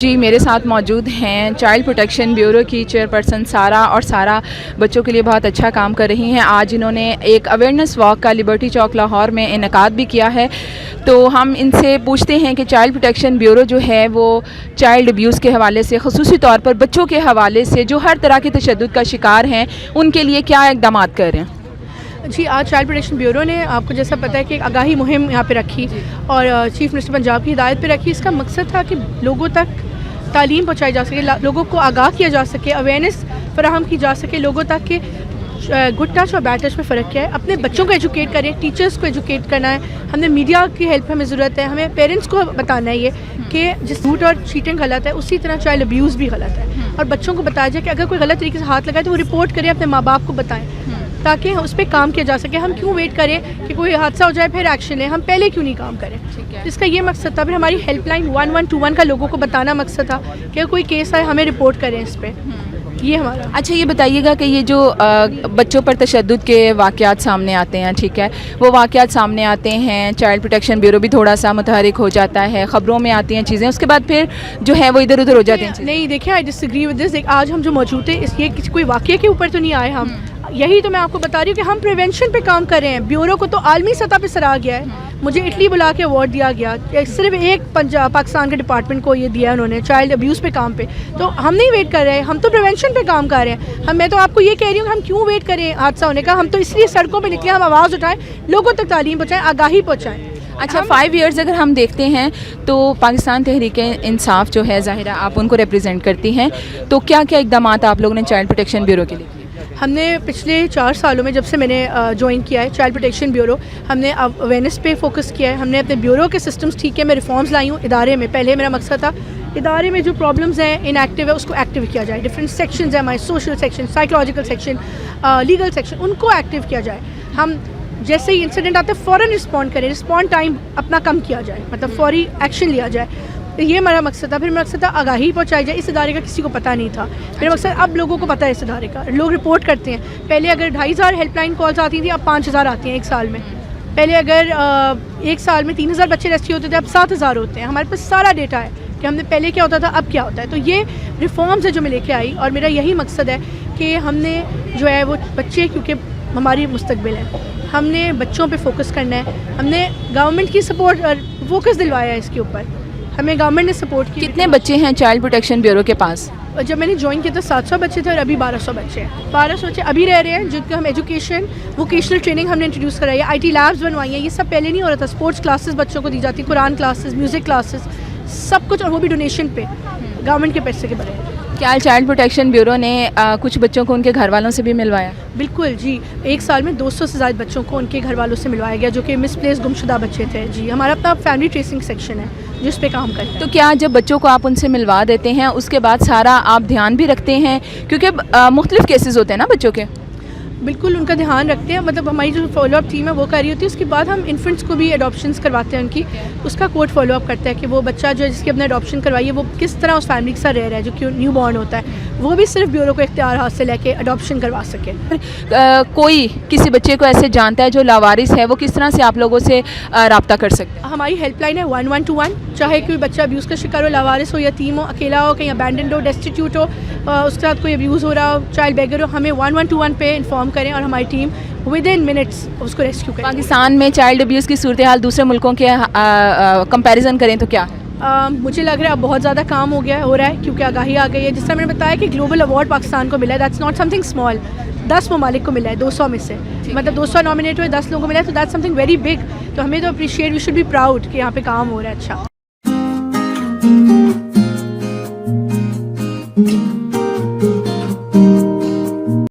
جی میرے ساتھ موجود ہیں چائلڈ پروٹیکشن بیورو کی چیئرپرسن سارا، اور سارا بچوں کے لیے بہت اچھا کام کر رہی ہیں. آج انہوں نے ایک اویئرنیس واک کا لبرٹی چوک لاہور میں انعقاد بھی کیا ہے. تو ہم ان سے پوچھتے ہیں کہ چائلڈ پروٹیکشن بیورو جو ہے وہ چائلڈ ابیوز کے حوالے سے، خصوصی طور پر بچوں کے حوالے سے جو ہر طرح کے تشدد کا شکار ہیں، ان کے لیے کیا اقدامات کر رہے ہیں. جی آج چائلڈ پروٹیکشن بیورو نے آپ کو جیسا پتہ ہے کہ آگاہی مہم یہاں پہ رکھی اور چیف منسٹر پنجاب کی ہدایت پہ رکھی. اس کا مقصد تھا کہ لوگوں تک تعلیم پہنچائی جا سکے، لوگوں کو آگاہ کیا جا سکے، اویئرنیس فراہم کی جا سکے لوگوں تک کہ گڈ ٹچ اور بیڈ ٹچ میں فرق کیا ہے. اپنے بچوں کو ایجوکیٹ کریں، ٹیچرس کو ایجوکیٹ کرنا ہے. ہم نے میڈیا کی ہیلپ ہمیں ضرورت ہے. ہمیں پیرنٹس کو بتانا ہے یہ کہ جس جھوٹ اور چیٹنگ غلط ہے اسی طرح چائلڈ ابیوز بھی غلط ہے. اور بچوں کو بتایا جائے کہ اگر کوئی غلط طریقے سے ہاتھ لگائے تو وہ رپورٹ کریں، اپنے ماں باپ کو بتائیں تاکہ اس پہ کام کیا جا سکے. ہم کیوں ویٹ کریں کہ کوئی حادثہ ہو جائے پھر ایکشن لیں؟ ہم پہلے کیوں نہیں کام کریں؟ اس کا یہ مقصد تھا. پھر ہماری ہیلپ لائن 1121 کا لوگوں کو بتانا مقصد تھا کہ کوئی کیس آئے ہمیں رپورٹ کریں اس پہ. یہ ہمارا. اچھا یہ بتائیے گا کہ یہ جو بچوں پر تشدد کے واقعات سامنے آتے ہیں، ٹھیک ہے، وہ واقعات سامنے آتے ہیں، چائلڈ پروٹیکشن بیورو بھی تھوڑا سا متحرک ہو جاتا ہے، خبروں میں آتی ہیں چیزیں، اس کے بعد پھر جو ہے وہ ادھر ادھر ہو جاتے ہیں. نہیں دیکھیں، آئی ڈس ایگری ود دس. آج ہم جو موجود ہیں یہ کوئی واقعے کے اوپر تو نہیں آئے. ہم یہی تو میں آپ کو بتا رہی ہوں کہ ہم پریونشن پہ کام کر رہے ہیں. بیورو کو تو عالمی سطح پہ سراہا گیا ہے. مجھے اٹلی بلا کے ایوارڈ دیا گیا، صرف ایک پاکستان کے ڈپارٹمنٹ کو یہ دیا انہوں نے چائلڈ ابیوز پہ کام پہ. تو ہم نہیں ویٹ کر رہے، ہم تو پریونشن پہ کام کر رہے ہیں. میں تو آپ کو یہ کہہ رہی ہوں کہ ہم کیوں ویٹ کریں حادثہ ہونے کا. ہم تو اس لیے سڑکوں پہ نکلیں، ہم آواز اٹھائیں، لوگوں تک تعلیم پہنچائیں، آگاہی پہنچائیں. اچھا 5 ایئرز اگر ہم دیکھتے ہیں تو پاکستان تحریک انصاف جو ہے، ظاہرہ آپ ان کو ریپرزینٹ کرتی ہیں، تو کیا کیا اقدامات آپ لوگوں نے چائلڈ پروٹیکشن بیورو کے لیے؟ ہم نے پچھلے 4 سالوں میں جب سے میں نے جوائن کیا ہے چائلڈ پروٹیکشن بیورو، ہم نے اویئرنیس پہ فوکس کیا ہے. ہم نے اپنے بیورو کے سسٹمز ٹھیک ہے، میں ریفارمز لائی ہوں ادارے میں. پہلے میرا مقصد تھا ادارے میں جو پرابلمز ہیں ان ایکٹیو ہے اس کو ایکٹیو کیا جائے. ڈفرینٹ سیکشنز ہیں ہمارے، social section, psychological section, legal section, ان کو ایکٹیو کیا جائے. ہم جیسے ہی انسیڈنٹ آتے ہیں فوراً رسپونڈ کریں، رسپونڈ ٹائم اپنا کم کیا جائے، مطلب فوری ایکشن لیا جائے. یہ ہمارا مقصد تھا. پھر میرا مقصد تھا آگاہی پہنچائی جائے. اس ادارے کا کسی کو پتہ نہیں تھا. میرا مقصد اب لوگوں کو پتہ ہے اس ادارے کا، لوگ رپورٹ کرتے ہیں. پہلے اگر 2500 ہیلپ لائن کالز آتی تھیں، اب 5000 آتی ہیں ایک سال میں. پہلے اگر ایک سال میں 3000 بچے ریسکیو ہوتے تھے، اب 7000 ہوتے ہیں. ہمارے پاس سارا ڈیٹا ہے کہ ہم نے پہلے کیا ہوتا تھا، اب کیا ہوتا ہے. تو یہ ریفارمز ہے جو میں لے کے آئی، اور میرا یہی مقصد ہے کہ ہم نے جو ہے وہ بچے، کیونکہ ہماری مستقبل ہے، ہم نے بچوں پہ فوکس کرنا ہے. ہم نے گورنمنٹ کی سپورٹ اور فوکس دلوایا ہے اس کے اوپر. ہمیں گورنمنٹ نے سپورٹ کی. کتنے بچے ہیں چائلڈ پروٹیکشن بیورو کے پاس؟ جب میں نے جوائن کیا تو 700 بچے تھے اور ابھی 1200 بچے ہیں. 1200 بچے ابھی رہ رہے ہیں جن کو ہم ایجوکیشن، ووکیشنل ٹریننگ ہم نے انٹروڈیوس کرائی ہے. IT لیبس بنوائی ہیں. یہ سب پہلے نہیں ہو رہا تھا. اسپورٹس کلاسز بچوں کو دی جاتی، قرآن کلاسز، میوزک کلاسز، سب کچھ، اور وہ بھی ڈونیشن پہ، گورنمنٹ کے پیسے کے بغیر. کیا چائلڈ پروٹیکشن بیورو نے کچھ بچوں کو ان کے گھر والوں سے بھی ملوایا؟ بالکل جی، ایک سال میں 200 سے زائد بچوں کو ان کے گھر والوں سے ملوایا گیا جو کہ مس پلیس گمشدہ بچے تھے. جی ہمارا اپنا فیملی ٹریسنگ سیکشن ہے جس پہ کام کرتے ہیں. تو کیا جب بچوں کو آپ ان سے ملوا دیتے ہیں اس کے بعد سارا آپ دھیان بھی رکھتے ہیں، کیونکہ مختلف کیسز ہوتے ہیں نا بچوں کے؟ بالکل ان کا دھیان رکھتے ہیں. مطلب ہماری جو فالو اپ ٹیم ہے وہ کر رہی ہوتی ہے. اس کے بعد ہم انفنٹس کو بھی اڈاپشنس کرواتے ہیں ان کی. اس کا کوڈ فالو اپ کرتا ہے کہ وہ بچہ جو جس کی اپنے اڈاپشن کروائی ہے وہ کس طرح اس فیملی کے ساتھ رہ رہا ہے جو کہ نیو بورن ہوتا ہے. وہ بھی صرف بیورو کو اختیار ہاتھ سے لے کے اڈاپشن کروا سکے. کوئی کسی بچے کو ایسے جانتا ہے جو لاوارث ہے، وہ کس طرح سے آپ لوگوں سے رابطہ کر سکتے ہیں؟ ہماری ہیلپ لائن ہے 1121. چاہے کوئی بچہ ابیوز کا شکار ہو، لاوارث ہو، یتیم ہو، اکیلا ہو، کہیں ابینڈنڈ ہو، ڈیسٹیٹیوٹ ہو، اس کے ساتھ کوئی ابیوز ہو رہا ہو، چائلڈ بیگر ہو، ہمیں 1121 پہ انفارم کریں اور ہماری ٹیم ودن منٹس اس کو ریسکیو کریں. پاکستان میں چائلڈ ابیوز کی صورتحال دوسرے ملکوں کے کمپیریزن کریں تو کیا ہے؟ مجھے لگ رہا ہے اب بہت زیادہ کام ہو رہا ہے کیونکہ آگاہی آ گئی ہے. جس طرح میں نے بتایا کہ گلوبل ایوارڈ پاکستان کو ملا ہے، that's not some thing small. 10 ممالک کو ملا ہے 200 میں سے، مطلب 200 نامینیٹ ہوئے، 10 لوگوں کو ملا ہے. تو that's something very big. تو ہمیں تو appreciate, we should be proud کہ یہاں پہ کام ہو رہا ہے. اچھا